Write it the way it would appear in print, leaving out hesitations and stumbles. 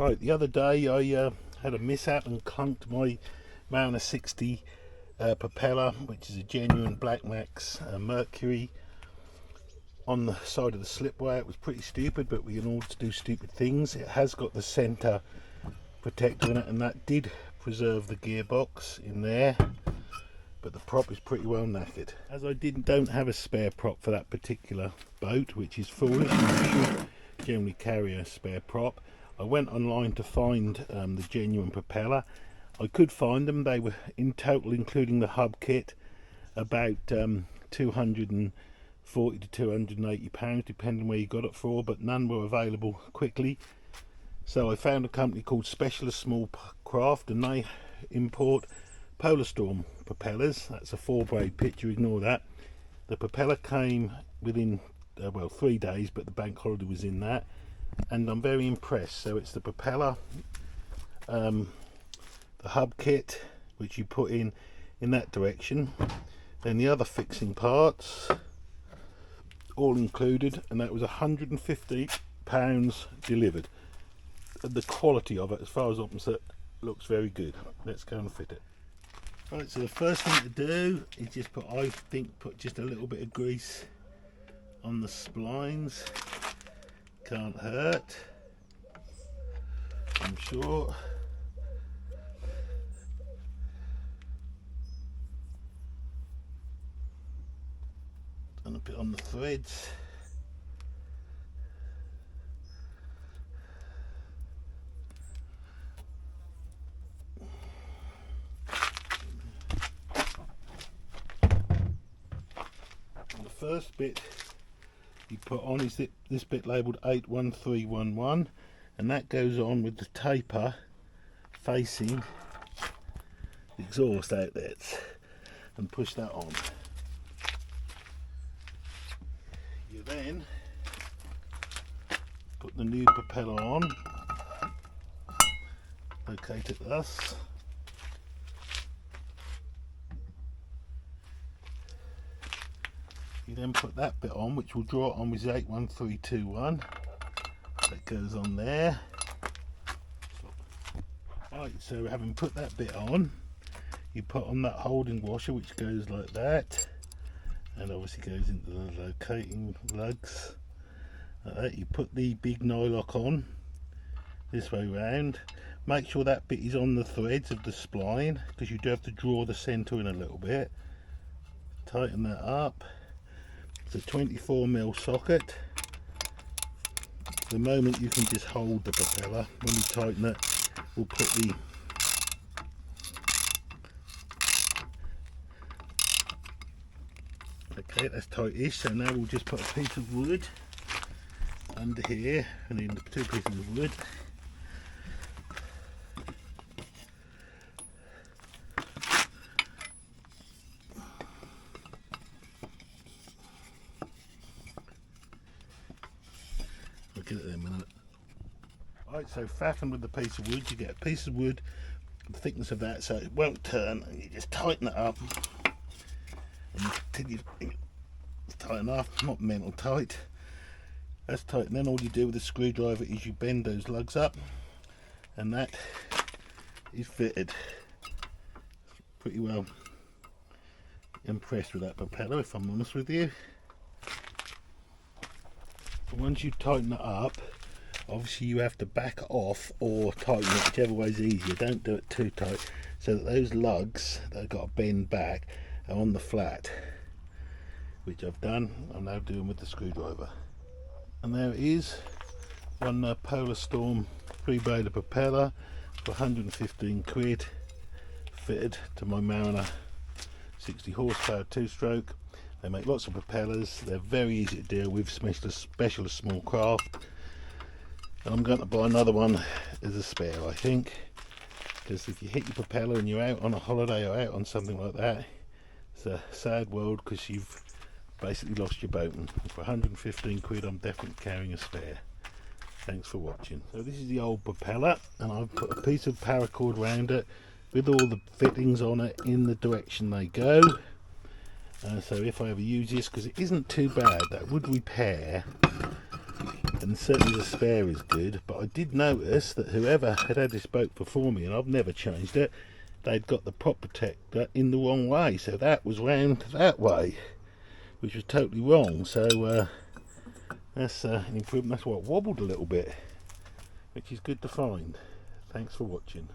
Right, the other day I had a mishap and clunked my Mariner 60 propeller, which is a genuine Black Max Mercury, on the side of the slipway. It was pretty stupid, but we can all do stupid things. It has got the centre protector in it, and that did preserve the gearbox in there, but the prop is pretty well knackered. As I don't have a spare prop for that particular boat, which is foolish, you should generally carry a spare prop. I went online to find the genuine propeller. I could find them. They were in total, including the hub kit, about 240 to 280 pounds, depending where you got it for, but none were available quickly. So I found a company called Specialist Small Craft, and they import Polarstorm propellers. That's a 4-braid picture, ignore that. The propeller came within well, 3 days, but the bank holiday was in that, and I'm very impressed. So it's the propeller, the hub kit, which you put in that direction, then the other fixing parts all included, and that was £150 delivered. And the quality of it, as far as I'm concerned, looks very good. Let's go and fit it. Right, so the first thing to do is just put just a little bit of grease on the splines. Can't hurt, I'm sure. And a bit on the threads. And the first bit you put on is this bit labelled 81311, and that goes on with the taper facing the exhaust outlets, and push that on. You then put the new propeller on, locate it thus. You then put that bit on, which will draw it on with the 81321. That goes on there. Right, so having put that bit on, you put on that holding washer, which goes like that, and obviously goes into the locating lugs. Like that. You put the big nylock on this way round. Make sure that bit is on the threads of the spline, because you do have to draw the centre in a little bit. Tighten that up. It's a 24mm socket. The moment you can just hold the propeller. When you tighten it, we'll put the okay, that's tight-ish. So now we'll just put a piece of wood under here, and then the 2 pieces of wood. I'll get it there in a minute. Right, so fasten with the piece of wood. You get a piece of wood, the thickness of that, so it won't turn, and you just tighten it up until you tighten up, not mental tight. That's tight, and then all you do with the screwdriver is you bend those lugs up, and that is fitted. Pretty well impressed with that propeller, if I'm honest with you. But once you tighten it up, obviously you have to back off or tighten it, whichever way is easier. Don't do it too tight, so that those lugs that have got to bend back are on the flat, which I've done. I'm now doing with the screwdriver. And there it is, one Polarstorm 3-braided propeller for 115 quid, fitted to my Mariner 60 horsepower 2-stroke. They make lots of propellers. They're very easy to deal with, specialist small craft. And I'm going to buy another one as a spare, I think, because if you hit your propeller and you're out on a holiday or out on something like that, it's a sad world, because you've basically lost your boat. And for 115 quid, I'm definitely carrying a spare. Thanks for watching. So this is the old propeller, and I've put a piece of paracord around it with all the fittings on it in the direction they go. So if I ever use this, because it isn't too bad, that would repair and certainly the spare is good. But I did notice that whoever had this boat before me, and I've never changed it, they'd got the prop protector in the wrong way, so that was round that way, which was totally wrong. So that's an improvement. That's why it wobbled a little bit, which is good to find. Thanks for watching.